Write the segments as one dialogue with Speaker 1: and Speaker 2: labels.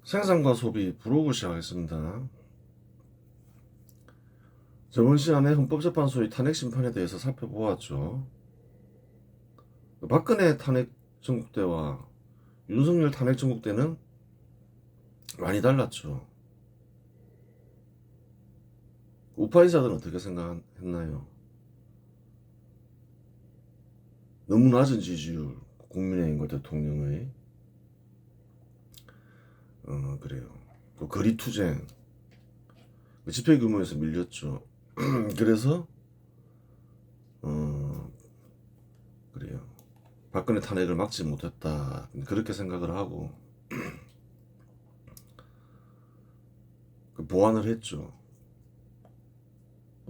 Speaker 1: 생산과 소비 브로그 시작하겠습니다. 저번 시간에 헌법재판소의 탄핵 심판에 대해서 살펴보았죠. 박근혜 탄핵 전국대와 윤석열 탄핵 전국대는 많이 달랐죠. 우파인사들은 어떻게 생각했나요? 너무 낮은 지지율, 국민의힘과 대통령의 그래요. 또 거리투쟁, 집회 규모에서 밀렸죠. 그래서 그래요. 박근혜 탄핵을 막지 못했다, 그렇게 생각을 하고 보완을 했죠.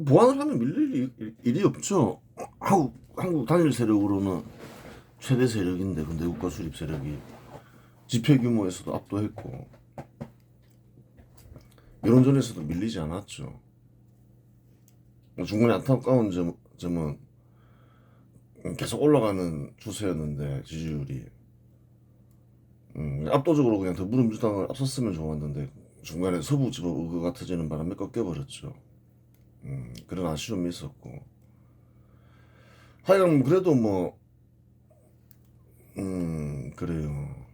Speaker 1: 보완을 하면 밀릴 일이 없죠. 한국 단일 세력으로는 최대 세력인데, 근데 국가 수립 세력이 집회 규모에서도 압도했고 여론전에서도 밀리지 않았죠. 중간에 안타까운 점은 계속 올라가는 추세였는데 지지율이 압도적으로 그냥 더불어민주당을 앞섰으면 좋았는데 중간에 서부지법 의거가 터지는 바람에 꺾여버렸죠. 그런 아쉬움이 있었고, 하여간 그래도 그래요.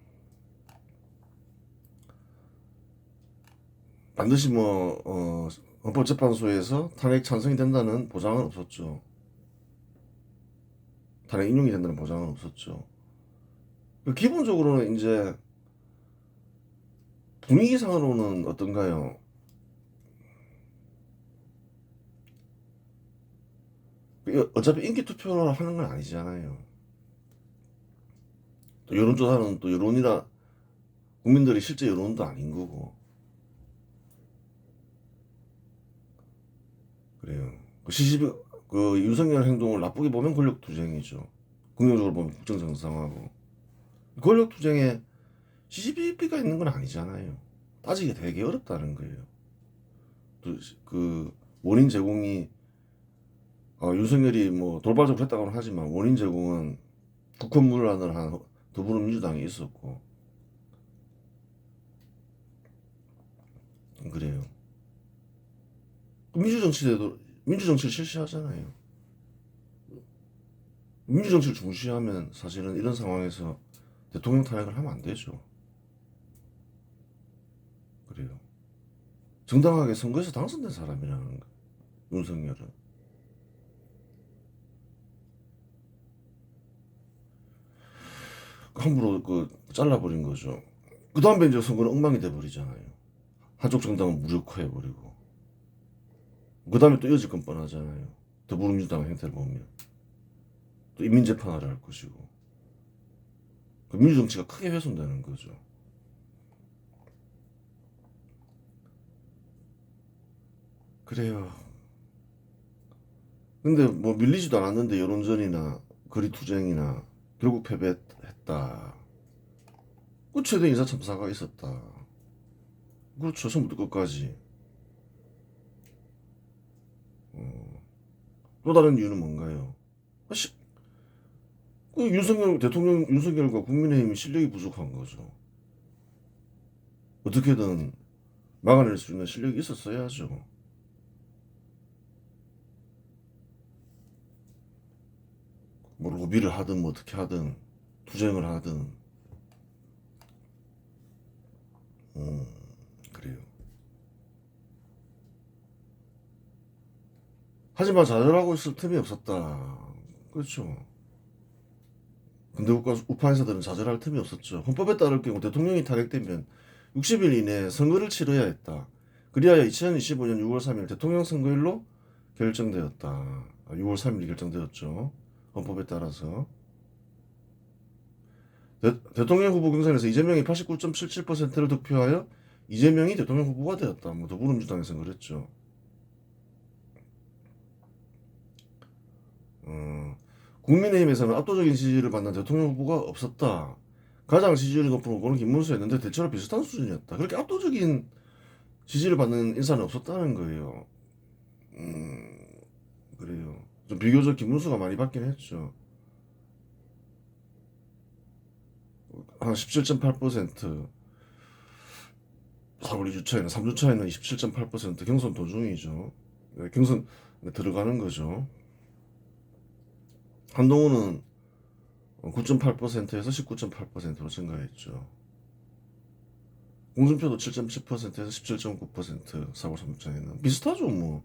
Speaker 1: 반드시 헌법재판소에서 탄핵 찬성이 된다는 보장은 없었죠. 탄핵 인용이 된다는 보장은 없었죠. 기본적으로는 이제 분위기상으로는 어떤가요? 어차피 인기 투표를 하는 건 아니잖아요. 또 여론조사는 또 여론이라 국민들이 실제 여론도 아닌 거고. 그래요. 그 윤석열 행동을 나쁘게 보면 권력투쟁이죠. 긍정적으로 보면 국정정상하고. 권력투쟁에 시시비비가 있는 건 아니잖아요. 따지기 되게 어렵다는 거예요. 또 그 원인 제공이 윤석열이 돌발적으로 했다고는 하지만 원인 제공은 국헌문란을 한 더불어민주당이 있었고 그래요. 민주정치에도 민주정치를 실시하잖아요. 민주정치를 중시하면 사실은 이런 상황에서 대통령 탄핵을 하면 안 되죠. 그래요. 정당하게 선거에서 당선된 사람이라는 거, 윤석열은. 함부로 잘라버린 거죠. 그 다음에 이제 선거는 엉망이 돼버리잖아요. 한쪽 정당은 무력화해버리고. 그 다음에 또 이어질 건 뻔하잖아요. 더불어민주당 행태를 보면. 또 인민재판을 할 것이고. 그 민주정치가 크게 훼손되는 거죠. 그래요. 근데 밀리지도 않았는데 여론전이나 거리투쟁이나 결국 패배했다. 그 최대 인사참사가 있었다. 그렇죠. 처음부터 끝까지. 또 다른 이유는 뭔가요? 그 대통령 윤석열과 국민의힘이 실력이 부족한 거죠. 어떻게든 막아낼 수 있는 실력이 있었어야죠. 로비를 하든 어떻게 하든 투쟁을 하든 그래요. 하지만 좌절하고 있을 틈이 없었다. 그렇죠. 근데 우파 인사들은 좌절할 틈이 없었죠. 헌법에 따를 경우 대통령이 탄핵되면 60일 이내에 선거를 치러야 했다. 그리하여 2025년 6월 3일 대통령 선거일로 결정되었다. 6월 3일이 결정되었죠. 헌법에 따라서. 대통령 후보 경선에서 이재명이 89.77%를 득표하여 이재명이 대통령 후보가 되었다. 더불어민주당에서 그랬죠. 국민의힘에서는 압도적인 지지를 받는 대통령 후보가 없었다. 가장 지지율이 높은 후보는 김문수였는데 대체로 비슷한 수준이었다. 그렇게 압도적인 지지를 받는 인사는 없었다는 거예요. 그래요. 좀 비교적 김문수가 많이 받긴 했죠. 한 17.8%. 4월 2주 차에는 3주 차에는 27.8% 경선 도중이죠. 네, 경선 들어가는 거죠. 한동훈은 9.8%에서 19.8%로 증가했죠. 공준표도 7.7%에서 17.9% 4월 3주 차에는 비슷하죠. 뭐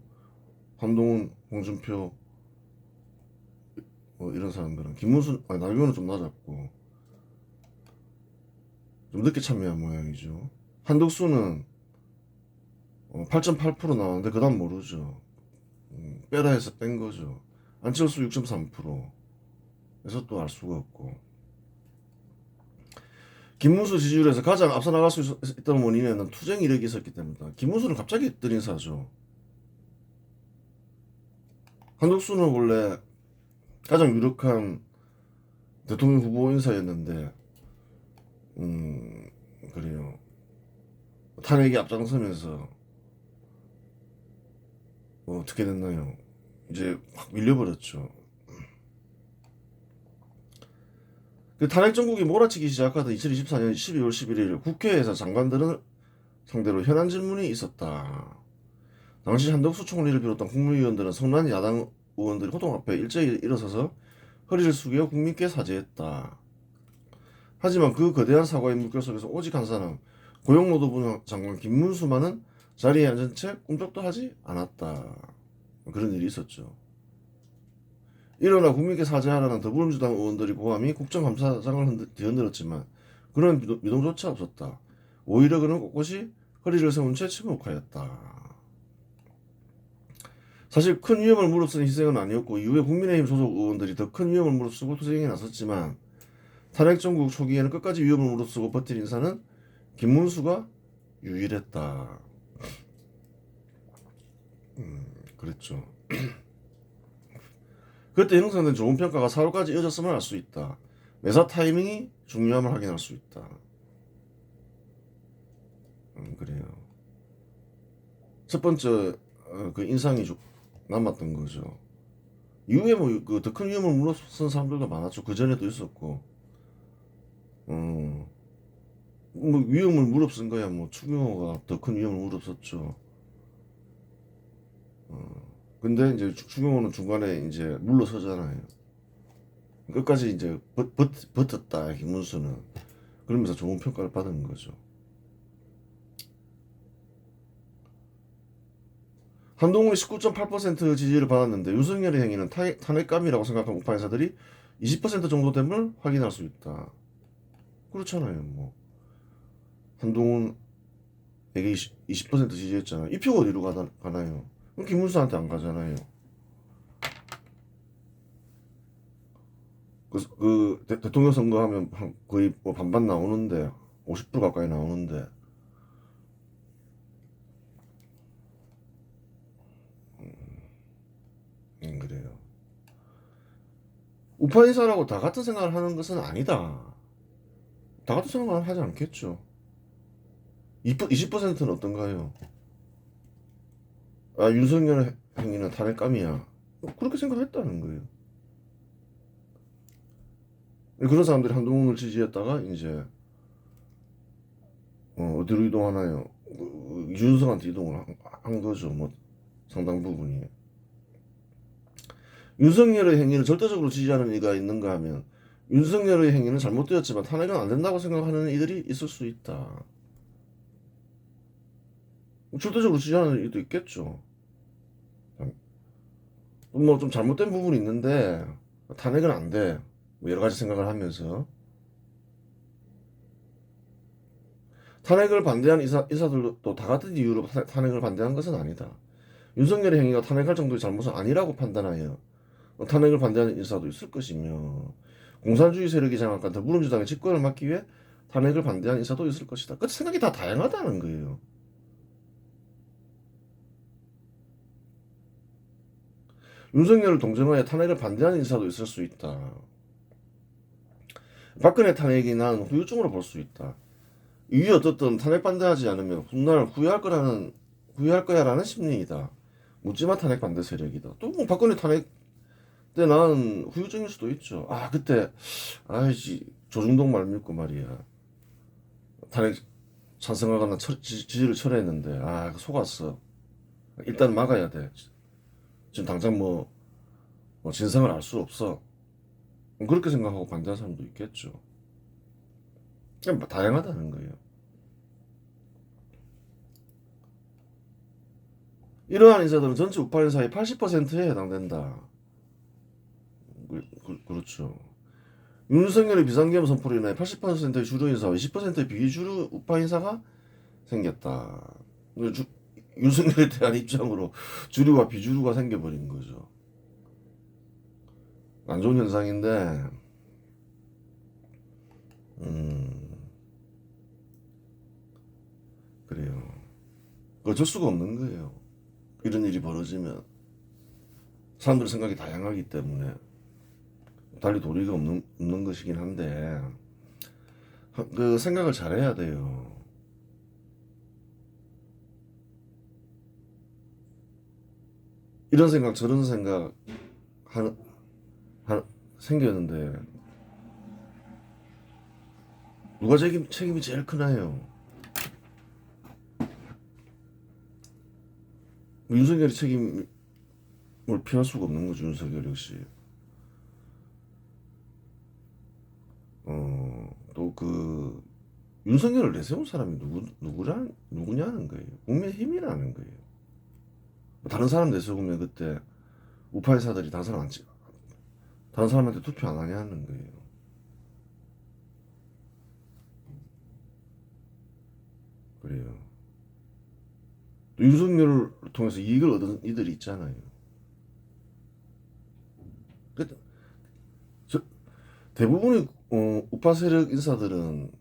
Speaker 1: 한동훈, 홍준표 뭐 이런 사람들은 김문수, 아니 나경원은 좀 낮았고 좀 늦게 참여한 모양이죠. 한덕수는 8.8% 나왔는데 그 다음 모르죠. 빼라 해서 뺀 거죠. 안철수 6.3% 에서 또 알 수가 없고 김문수 지지율에서 가장 앞서 나갈 수 있다는 원인에는 투쟁 이력이 있었기 때문이다. 김문수는 갑자기 뜬 인사죠. 한덕수는 원래 가장 유력한 대통령 후보 인사였는데 그래요. 탄핵이 앞장서면서 어떻게 됐나요? 이제 확 밀려버렸죠. 그 탄핵 정국이 몰아치기 시작하던 2024년 12월 11일 국회에서 장관들은 상대로 현안 질문이 있었다. 당시 한덕수 총리를 비롯한 국무위원들은 성난 야당 의원들이 호동 앞에 일제히 일어서서 허리를 숙여 국민께 사죄했다. 하지만 그 거대한 사과의 물결 속에서 오직 한 사람, 고용노동부 장관 김문수만은 자리에 앉은 채 꿈쩍도 하지 않았다. 그런 일이 있었죠. 일어나 국민께 사죄하라는 더불어민주당 의원들이 고함이 국정감사장을 뒤흔들었지만 그런 미동조차 없었다. 오히려 그는 꼿꼿이 허리를 세운 채 침묵하였다. 사실 큰 위험을 무릅쓰는 희생은 아니었고 이후에 국민의힘 소속 의원들이 더 큰 위험을 무릅쓰고 투쟁에 나섰지만 탄핵 정국 초기에는 끝까지 위험을 무릅쓰고 버틴 인사는 김문수가 유일했다. 그랬죠. 그때 형성된 좋은 평가가 4월까지 이어졌음을 알 수 있다. 매사 타이밍이 중요함을 확인할 수 있다. 그래요. 첫 번째 그 인상이 남았던 거죠. 이후에 뭐 그 더 큰 위험을 무릅쓴 사람들도 많았죠. 그 전에도 있었고, 뭐 위험을 무릅쓴 거야. 뭐 추경호가 더 큰 위험을 무릅썼죠. 근데 이제 추경호는 중간에 이제 물러서잖아요. 끝까지 이제 버텼다 김문수는. 그러면서 좋은 평가를 받은 거죠. 한동훈이 19.8% 지지를 받았는데 윤석열의 행위는 탄핵감이라고 생각한 우파 인사들이 20% 정도 됨을 확인할 수 있다. 그렇잖아요. 뭐 한동훈에게 20% 지지했잖아요. 이 표가 어디로 가나요? 그럼 김문수한테 안 가잖아요. 그 대통령 선거하면 거의 뭐 반반 나오는데 50% 가까이 나오는데 그래요. 우파 인사라고 다 같은 생각을 하는 것은 아니다. 다 같은 생각을 하지 않겠죠. 20%는 어떤가요? 아, 윤석열 행위는 탄핵감이야. 그렇게 생각했다는 거예요. 그런 사람들이 한동훈을 지지했다가 이제 어디로 이동하나요? 이준석한테 이동을 한 거죠. 뭐 상당 부분이. 윤석열의 행위를 절대적으로 지지하는 이가 있는가 하면 윤석열의 행위는 잘못되었지만 탄핵은 안 된다고 생각하는 이들이 있을 수 있다. 절대적으로 지지하는 이도 있겠죠. 뭐 좀 잘못된 부분이 있는데 탄핵은 안 돼. 뭐 여러 가지 생각을 하면서 탄핵을 반대한 인사들도 다 같은 이유로 탄핵을 반대한 것은 아니다. 윤석열의 행위가 탄핵할 정도의 잘못은 아니라고 판단하여 탄핵을 반대하는 인사도 있을 것이며 공산주의 세력이 장악한 더불어민주당의 집권을 막기 위해 탄핵을 반대하는 인사도 있을 것이다. 그 생각이 다 다양하다는 거예요. 윤석열을 동정하여 탄핵을 반대하는 인사도 있을 수 있다. 박근혜 탄핵이 난 후유증으로 볼 수 있다. 이게 어떻든 탄핵 반대하지 않으면 훗날 후회할 거야라는 심리이다. 묻지마 탄핵 반대 세력이다. 또 뭐 박근혜 탄핵 때 난 후유증일 수도 있죠. 아 그때 아이씨 조중동 말 믿고 말이야. 탄핵 찬성하거나 지지를 철회했는데 속았어. 일단 막아야 돼. 지금 당장 뭐 진상을 알 수 없어. 그렇게 생각하고 반대하는 사람도 있겠죠. 그냥 뭐 다양하다는 거예요. 이러한 인사들은 전체 우파 인사의 80%에 해당된다. 그렇죠. 윤석열의 비상계엄 선포로 인해 80%의 주류 인사와 20%의 비주류 우파 인사가 생겼다. 윤석열에 대한 입장으로 주류와 비주류가 생겨버린 거죠. 안 좋은 현상인데, 그래요. 어쩔 수가 없는 거예요. 이런 일이 벌어지면 사람들 생각이 다양하기 때문에 달리 도리가 없는 것이긴 한데 그 생각을 잘해야 돼요. 이런 생각 저런 생각 생겼는데 누가 책임이 제일 크나요? 윤석열이 책임을 피할 수가 없는 거죠. 윤석열 역시. 또 윤석열을 내세운 사람이 누구냐는 거예요. 국민의힘이라는 거예요. 다른 사람 내세우면 그때 우파 인사들이 다른 사람한테 투표 안 하냐는 거예요. 그래요. 또 윤석열을 통해서 이익을 얻은 이들이 있잖아요. 대부분의 우파 세력 인사들은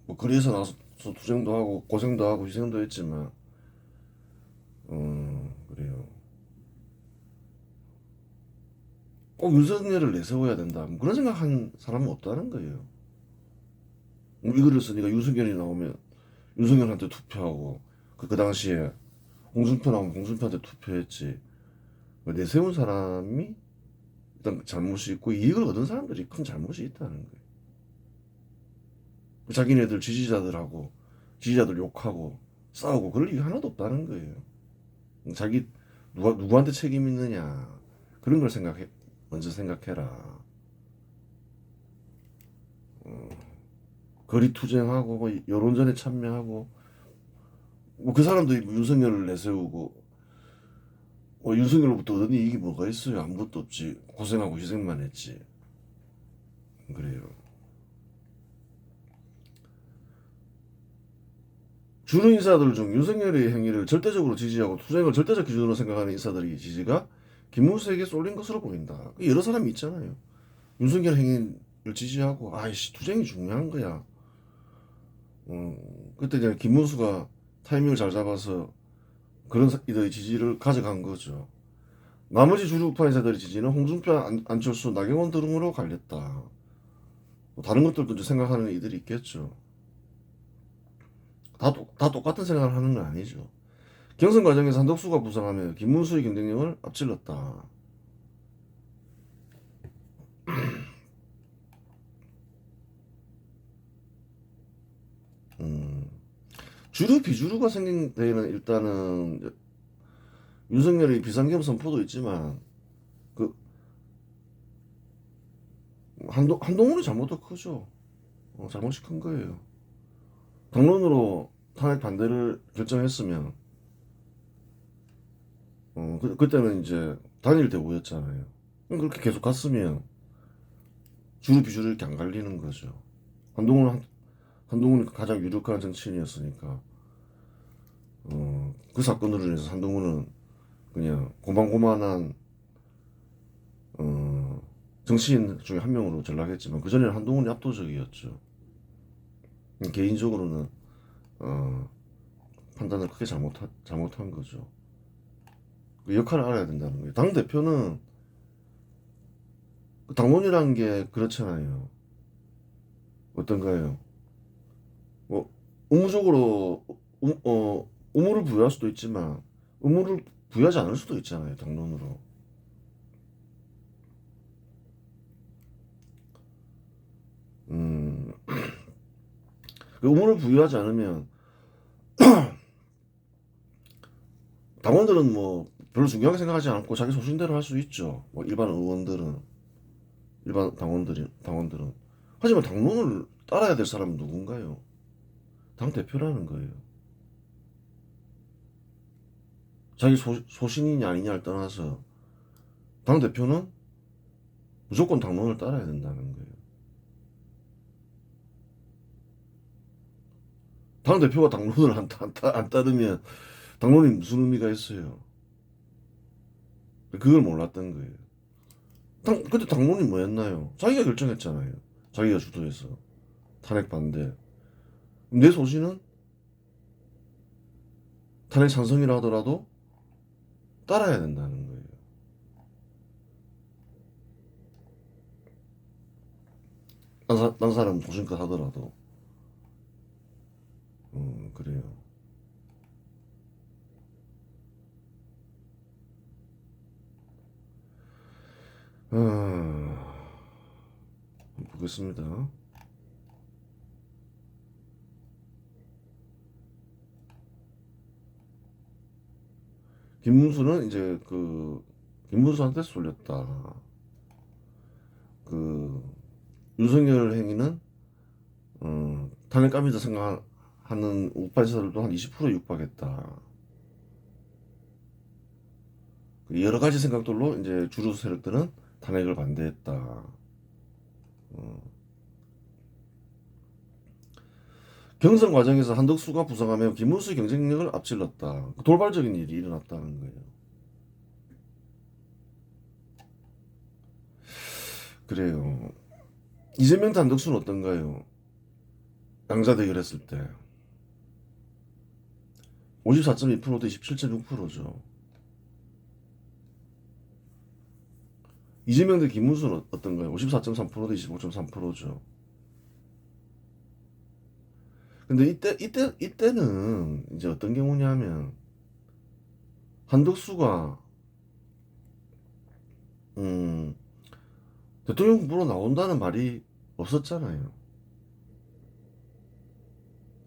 Speaker 1: 뭐 거리에서 나서 투쟁도 하고 고생도 하고 희생도 했지만 그래요. 꼭 윤석열을 내세워야 된다. 뭐 그런 생각한 사람은 없다는 거예요. 이거를 쓰니까 윤석열이 나오면 윤석열한테 투표하고 그 당시에 홍준표 나오면 홍준표한테 투표했지. 뭐 내세운 사람이 일단 잘못이 있고 이익을 얻은 사람들이 큰 잘못이 있다는 거예요. 자기네들 지지자들 욕하고 싸우고 그럴 일이 하나도 없다는 거예요. 누구한테 책임 있느냐 그런 걸 먼저 생각해라. 거리 투쟁하고 뭐 여론전에 참여하고 뭐 그 사람들이 윤석열을 내세우고 윤석열로부터 얻은 이익이 뭐가 있어요? 아무것도 없지. 고생하고 희생만 했지. 그래요. 주류 인사들 중 윤석열의 행위를 절대적으로 지지하고 투쟁을 절대적 기준으로 생각하는 인사들의 지지가 김문수에게 쏠린 것으로 보인다. 여러 사람이 있잖아요. 윤석열 행위를 지지하고 아이씨 투쟁이 중요한 거야. 그때 그냥 김문수가 타이밍을 잘 잡아서 그런 이들의 지지를 가져간 거죠. 나머지 주류 우파 인사들의 지지는 홍준표, 안철수, 나경원 등으로 갈렸다. 다른 것들도 생각하는 이들이 있겠죠. 다 똑같은 생각을 하는 건 아니죠. 경선 과정에서 한덕수가 부상하며 김문수의 경쟁력을 앞질렀다. 주류 비주류가 생긴 데에는 일단은 윤석열의 비상계엄 선포도 있지만 그 한동훈의 잘못도 크죠. 잘못이 큰 거예요. 당론으로 탄핵 반대를 결정했으면 그때는 이제 단일 대우였잖아요. 그렇게 계속 갔으면 주류 비주류 이렇게 안 갈리는 거죠. 한동훈이 가장 유력한 정치인이었으니까 그 사건으로 인해서 한동훈은 그냥 고만고만한 정치인 중에 한 명으로 전락했지만 그 전에는 한동훈이 압도적이었죠. 개인적으로는 판단을 크게 잘못한 거죠. 그 역할을 알아야 된다는 거예요. 당 대표는 당론이라는 게 그렇잖아요. 어떤가요? 뭐 의무적으로 의무를 부여할 수도 있지만 의무를 부여하지 않을 수도 있잖아요. 당론으로. 그 의무를 부여하지 않으면 당원들은 뭐 별로 중요하게 생각하지 않고 자기 소신대로 할 수 있죠. 뭐 일반 의원들은, 일반 당원들은. 하지만 당론을 따라야 될 사람은 누군가요? 당 대표라는 거예요. 자기 소신이냐 아니냐를 떠나서 당 대표는 무조건 당론을 따라야 된다는 거예요. 당 대표가 당론을 안 따르면 당론이 무슨 의미가 있어요? 그걸 몰랐던 거예요. 그때 당론이 뭐였나요? 자기가 결정했잖아요. 자기가 주도해서 탄핵 반대. 내 소신은 탄핵 찬성이라 하더라도 따라야 된다는 거예요. 딴 사람은 소신껏 하더라도. 그래요. 보겠습니다. 김문수는 이제 김문수한테 쏠렸다. 윤석열 행위는 탄핵감이다 생각하는 우파 지사들도 한 20% 육박했다. 여러 가지 생각들로 이제 주류 세력들은 탄핵을 반대했다. 경선 과정에서 한덕수가 부상하며 김문수의 경쟁력을 앞질렀다. 돌발적인 일이 일어났다는 거예요. 그래요. 이재명 대 한덕수는 어떤가요? 양자 대결했을 때 54.2% 대 27.6%죠. 이재명 대 김문수는 어떤가요? 54.3% 대 25.3%죠. 근데 이때는 이제 어떤 경우냐면 한덕수가 대통령 후보로 나온다는 말이 없었잖아요.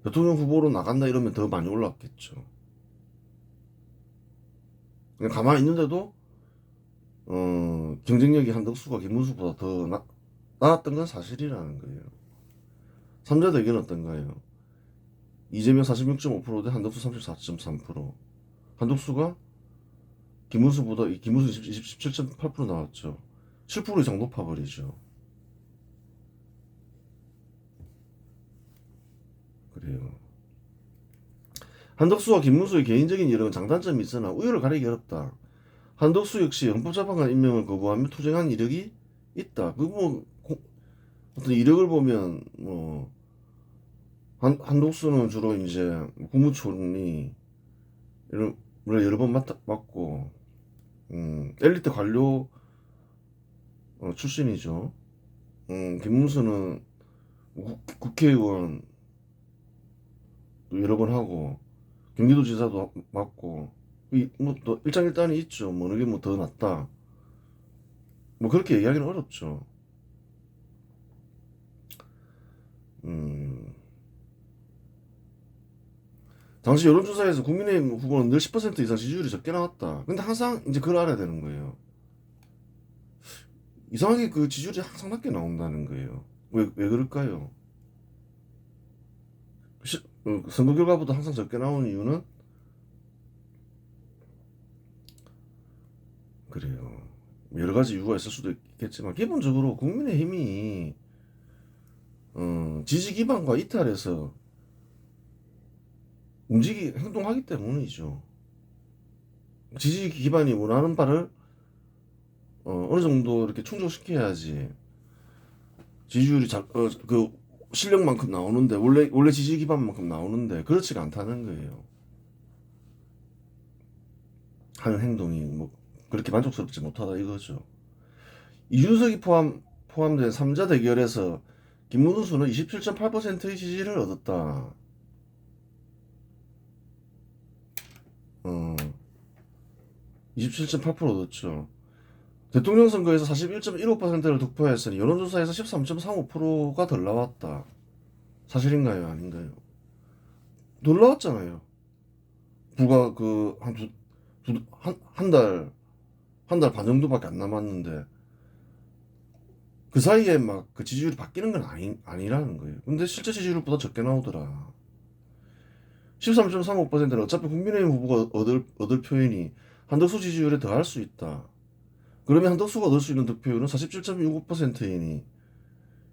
Speaker 1: 대통령 후보로 나간다 이러면 더 많이 올랐겠죠. 그냥 가만히 있는데도 경쟁력이 한덕수가 김문수보다 더 나았던 건 사실이라는 거예요. 3자 대결은 어떤가요? 이재명 46.5% 대 한덕수 34.3%. 한덕수가 김문수보다 김문수 17.8% 나왔죠. 7% 이상 높아버리죠. 그래요. 한덕수와 김문수의 개인적인 이런 장단점이 있으나 우열을 가리기 어렵다. 한덕수 역시 헌법재판관 임명을 거부하며 투쟁한 이력이 있다. 어떤 이력을 보면 한덕수는 주로 이제 국무총리 이런 걸 여러 번 맡고 엘리트 관료 출신이죠. 김문수는 국회의원 여러 번 하고 경기도지사도 맡고 또 일장일단이 있죠. 어느 게 더 낫다. 그렇게 얘기하기는 어렵죠. 당시 여론조사에서 국민의힘 후보는 늘 10% 이상 지지율이 적게 나왔다. 근데 항상 이제 그걸 알아야 되는 거예요. 이상하게 그 지지율이 항상 낮게 나온다는 거예요. 왜 그럴까요? 선거 결과보다 항상 적게 나오는 이유는 그래요. 여러 가지 이유가 있을 수도 있겠지만 기본적으로 국민의힘이 지지 기반과 이탈해서 행동하기 때문이죠. 지지 기반이 원하는 바를 어느 정도 이렇게 충족시켜야지 지지율이 실력만큼 나오는데 원래 지지 기반만큼 나오는데 그렇지가 않다는 거예요. 하는 행동이 그렇게 만족스럽지 못하다 이거죠. 이준석이 포함된 3자 대결에서 김문수는 27.8%의 지지를 얻었다. 27.8% 얻었죠. 대통령 선거에서 41.15%를 득표했으니 여론조사에서 13.35%가 덜 나왔다. 사실인가요? 아닌가요? 놀라웠잖아요. 불과 한 달 반 정도밖에 안 남았는데 그 사이에 막 그 지지율이 바뀌는 건 아니라는 거예요. 근데 실제 지지율보다 적게 나오더라. 13.35%는 어차피 국민의힘 후보가 얻을 표현이 한덕수 지지율에 더할 수 있다. 그러면 한덕수가 얻을 수 있는 득표율은 47.65%이니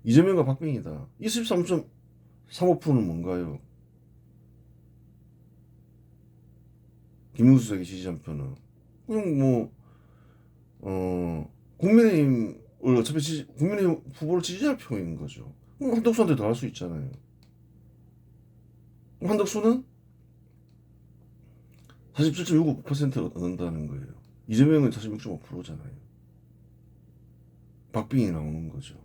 Speaker 1: 이재명과 박빙이다. 23.35%는 뭔가요? 김문수에게 지지한 표는 그냥 국민의힘을 어차피 국민의힘 후보를 지지할 표인 거죠. 그럼 한덕수한테 더 할 수 있잖아요. 한덕수는 47.65%를 얻는다는 거예요. 이재명은 46.5%잖아요. 박빙이 나오는 거죠.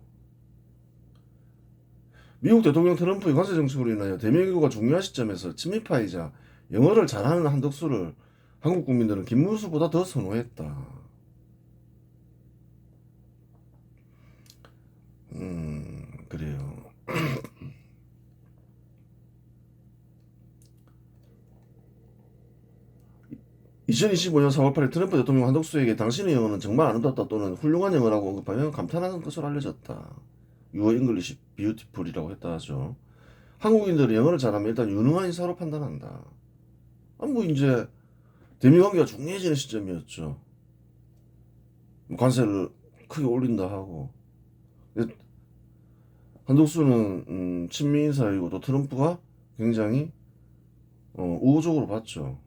Speaker 1: 미국 대통령 트럼프의 관세 정책으로 인하여 대미외교가 중요한 시점에서 친미파이자 영어를 잘하는 한덕수를 한국 국민들은 김문수보다 더 선호했다. 그래요. 2025년 4월 8일 트럼프 대통령 한덕수에게 당신의 영어는 정말 아름답다 또는 훌륭한 영어라고 언급하며 감탄하는 것으로 알려졌다. 유어 잉글리시 뷰티풀이라고 했다 하죠. 한국인들은 영어를 잘하면 일단 유능한 인사로 판단한다. 이제 대미 관계가 중요해지는 시점이었죠. 관세를 크게 올린다 하고. 한덕수는 친미 인사이고 또 트럼프가 굉장히 우호적으로 봤죠.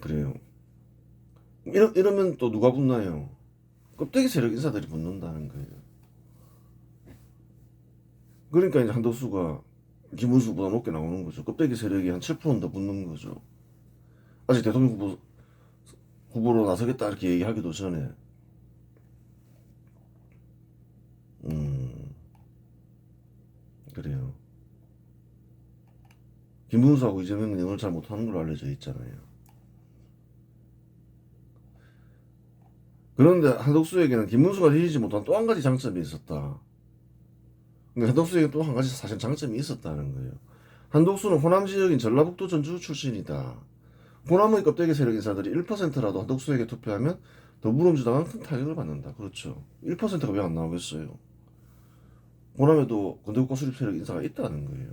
Speaker 1: 그래요. 이러면 또 누가 붙나요? 껍데기 세력 인사들이 붙는다는 거예요. 그러니까 이제 한덕수가 김문수보다 높게 나오는 거죠. 껍데기 세력이 한 7%는 더 붙는 거죠. 아직 대통령 후보로 나서겠다 이렇게 얘기하기도 전에. 그래요. 김문수하고 이재명은 영어를 잘 못하는 걸로 알려져 있잖아요. 그런데 한덕수에게는 김문수가 해주지 못한 또 한 가지 장점이 있었다. 근데 한덕수에게 또 한 가지 사실 장점이 있었다는 거예요. 한덕수는 호남 지역인 전라북도 전주 출신이다. 호남의 껍데기 세력 인사들이 1%라도 한덕수에게 투표하면 더불어민주당은 큰 타격을 받는다. 그렇죠. 1%가 왜 안 나오겠어요? 호남에도 건대국가 수립 세력 인사가 있다는 거예요.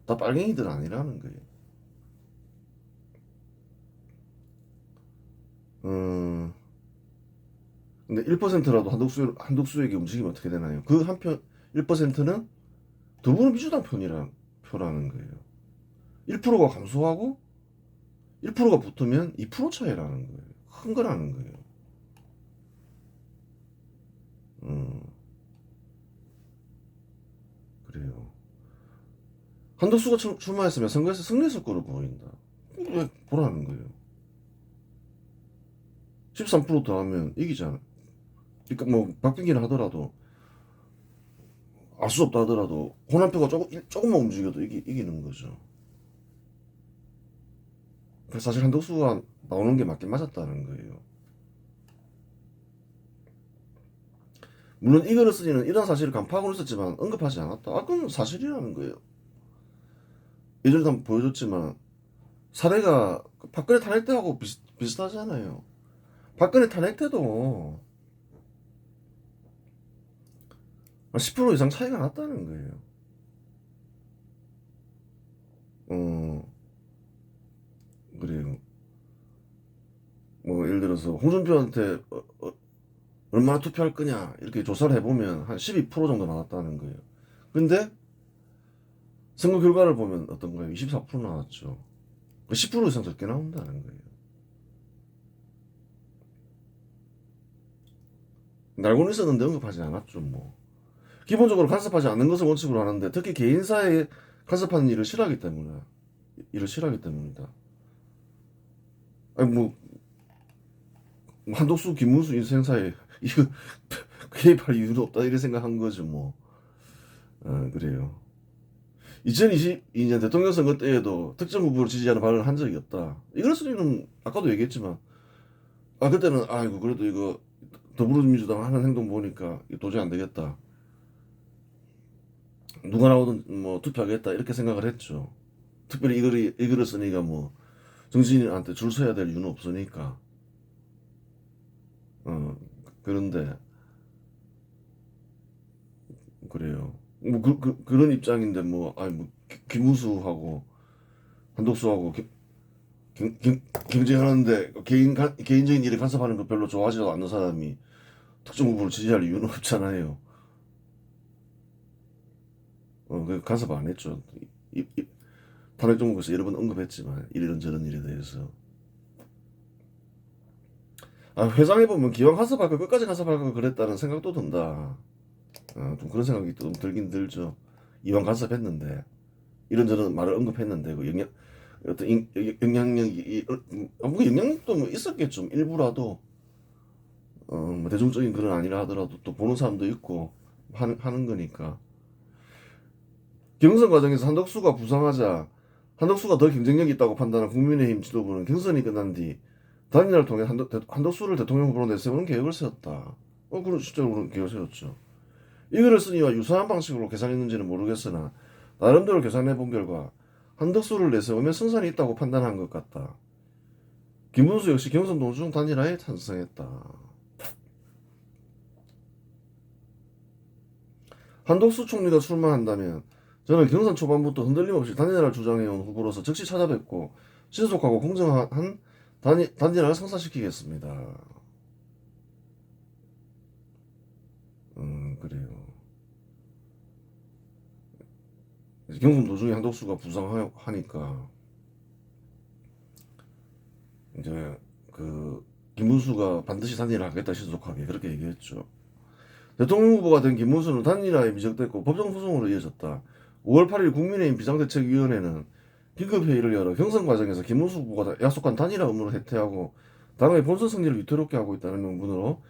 Speaker 1: 다 빨갱이들 아니라는 거예요. 근데 1%라도 한독수에게 움직이면 어떻게 되나요? 그 한편 1%는 더불어민주당 표라는 거예요. 1%가 감소하고 1%가 붙으면 2% 차이라는 거예요. 큰 거라는 거예요. 그래요. 한덕수가 출마했으면 선거에서 승리했을 거로 보인다. 왜 보라는 거예요. 13% 더하면 이기잖아. 그러니까 박빙기를 하더라도 알 수 없다 하더라도 호남표가 조금만 움직여도 이기는 거죠. 그래서 사실 한덕수가 나오는 게 맞긴 맞았다는 거예요. 물론 이거를 쓰기는 이런 사실을 간파하고는 있었지만 언급하지 않았다. 그건 사실이라는 거예요. 예전에도 한번 보여줬지만 사례가 박근혜 탄핵 때하고 비슷하잖아요. 박근혜 탄핵 때도 10% 이상 차이가 났다는 거예요. 그래요. 예를 들어서 홍준표한테 얼마나 투표할 거냐 이렇게 조사를 해보면 한 12% 정도 나왔다는 거예요. 근데 선거 결과를 보면 어떤 거예요? 24% 나왔죠. 10% 이상 적게 나온다는 거예요. 알고는 있었는데 언급하지 않았죠. 기본적으로 간섭하지 않는 것을 원칙으로 하는데 특히 개인사에 간섭하는 일을 싫어하기 때문이다. 아니 한독수 김문수 인생사에 이거 개입할 이유는 없다 이렇게 생각한 거죠 그래요. 2022년 대통령 선거 때에도 특정 후보를 지지하는 발언을 한 적이 없다. 이럴 수는 아까도 얘기했지만 그때는 아이고 그래도 이거 더불어민주당 하는 행동 보니까 도저히 안 되겠다. 누가 나오든 뭐 투표하겠다 이렇게 생각을 했죠. 특별히 이거를 쓰니까 뭐 정치인한테 줄 서야 될 이유는 없으니까. 어, 그런데 그래요. 뭐 그런 입장인데 뭐 아니 뭐 김문수하고 한덕수하고 경쟁하는데 개인적인 일에 간섭하는 거 별로 좋아하지도 않는 사람이 특정 후보를 지지할 이유는 없잖아요. 그 간섭 안 했죠. 탄핵 정국에서 여러 번 언급했지만 이런저런 일에 대해서. 아, 회장해보면 기왕 간섭할 거 끝까지 간섭할 거 그랬다는 생각도 든다. 좀 그런 생각이 좀 들긴 들죠. 이왕 간섭했는데 이런저런 말을 언급했는데 그 어떤 영향력이 뭐 영향력도 뭐 있었겠죠. 일부라도 뭐 대중적인 그런 아니라 하더라도 또 보는 사람도 있고 하는 거니까. 경선 과정에서 한덕수가 부상하자 한덕수가 더 경쟁력이 있다고 판단한 국민의힘 지도부는 경선이 끝난 뒤 단일화를 통해 한덕수를 대통령 후보로 내세우는 계획을 세웠다. 그런 실제로 그런 계획을 세웠죠. 이거를 쓰니와 유사한 방식으로 계산했는지는 모르겠으나 나름대로 계산해 본 결과 한덕수를 내세우면 승산이 있다고 판단한 것 같다. 김문수 역시 경선 도중 단일화에 찬성했다. 한덕수 총리가 출마한다면 저는 경선 초반부터 흔들림 없이 단일화를 주장해온 후보로서 즉시 찾아뵙고 신속하고 공정한 단일화를 성사시키겠습니다. 그래요. 경선 도중에 한덕수가 부상하니까 이제 그 김문수가 반드시 단일화 하겠다 신속하게 그렇게 얘기했죠. 대통령 후보가 된 김문수는 단일화에 미적됐고 법정 소송으로 이어졌다. 5월 8일 국민의힘 비상대책위원회는 긴급회의를 열어 경선 과정에서 김문수 후보가 약속한 단일화 의무를 해태하고 당의 본선 승리를 위태롭게 하고 있다는 명분으로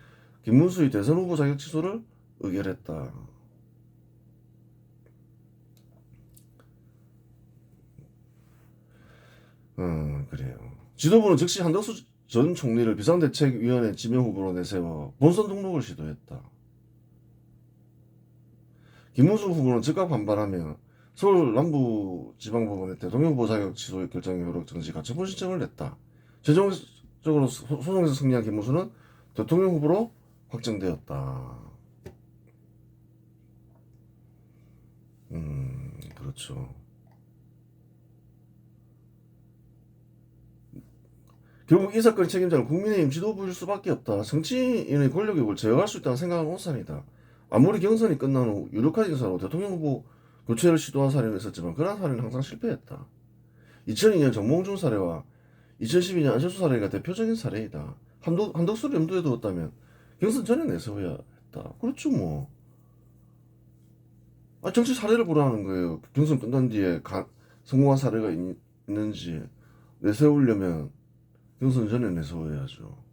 Speaker 1: 김문수의 대선 후보 자격 취소를 의결했다. 그래요. 지도부는 즉시 한덕수 전 총리를 비상대책위원회 지명 후보로 내세워 본선 등록을 시도했다. 김문수 후보는 즉각 반발하며 서울 남부지방법원에 대통령 후보 자격 취소 결정의 효력 정지 가처분 신청을 냈다. 최종적으로 소송에서 승리한 김문수는 대통령 후보로 확정되었다. 그렇죠. 결국 이 사건의 책임자는 국민의힘 지도부일 수밖에 없다. 정치인의 권력욕을 제어할 수 있다는 생각은 오산이다. 아무리 경선이 끝난 후 유력한 인사로 대통령 후보 교체를 시도한 사례는 있었지만 그러한 사례는 항상 실패했다. 2002년 정몽준 사례와 2012년 안철수 사례가 대표적인 사례이다. 한덕수를 염두에 두었다면 경선 전에 내세워야 했다. 그렇죠 뭐. 정치 사례를 보라는 거예요. 경선 끝난 뒤에 성공한 사례가 있는지 내세우려면 경선 전에 내세워야죠.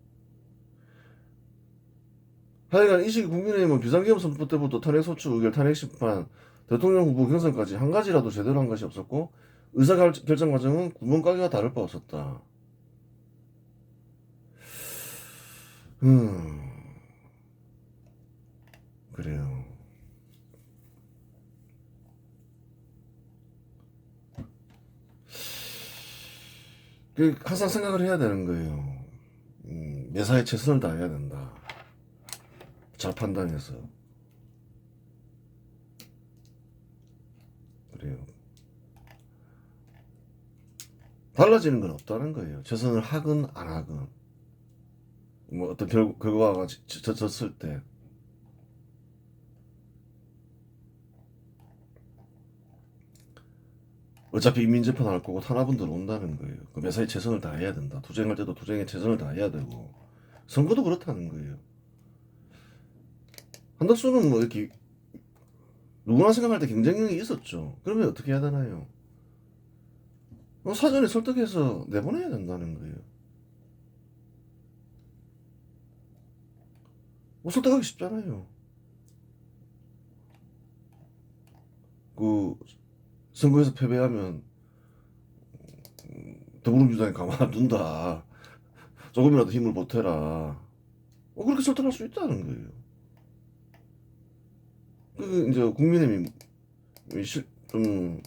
Speaker 1: 하여간 이 시기 국민의힘은 비상계엄 선포 때부터 탄핵소추 의결, 탄핵심판, 대통령 후보 경선까지 한 가지라도 제대로 한 것이 없었고 의사결정 과정은 구멍가게와 다를 바 없었다. 그래요. 항상 생각을 해야 되는 거예요. 매사에 최선을 다해야 된다. 잘 판단해서. 그래요. 달라지는 건 없다는 거예요. 최선을 하건 안 하건. 뭐 어떤 결과가 졌을 때. 어차피 인민재판 할 거고 탄압은 들어온다는 거예요. 그 매사에 최선을 다해야 된다. 투쟁할 때도 투쟁에 최선을 다해야 되고 선거도 그렇다는 거예요. 한덕수는 뭐 이렇게 누구나 생각할 때 경쟁력이 있었죠. 그러면 어떻게 해야 되나요? 사전에 설득해서 내보내야 된다는 거예요. 설득하기 쉽잖아요. 그 선거에서 패배하면 더불어민주당이 가만둔다. 조금이라도 힘을 보태라. 그렇게 설득할 수 있다는 거예요. 그 이제 국민의힘이 좀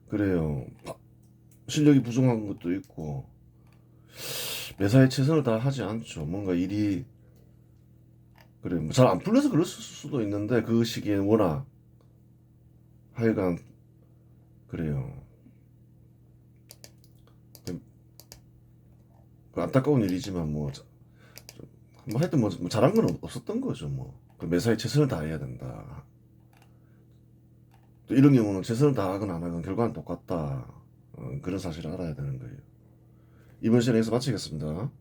Speaker 1: 그래요. 실력이 부족한 것도 있고 매사에 최선을 다하지 않죠. 뭔가 일이 그래 뭐 잘 안 풀려서 그럴 수도 있는데 그 시기엔 워낙 하여간 그래요. 그 안타까운 일이지만 뭐 하여튼 뭐 잘한 건 없었던 거죠. 그 매사에 최선을 다해야 된다. 또 이런 경우는 최선을 다하건 안 하건 결과는 똑같다. 그런 사실을 알아야 되는 거예요. 이번 시간에 여기서 마치겠습니다.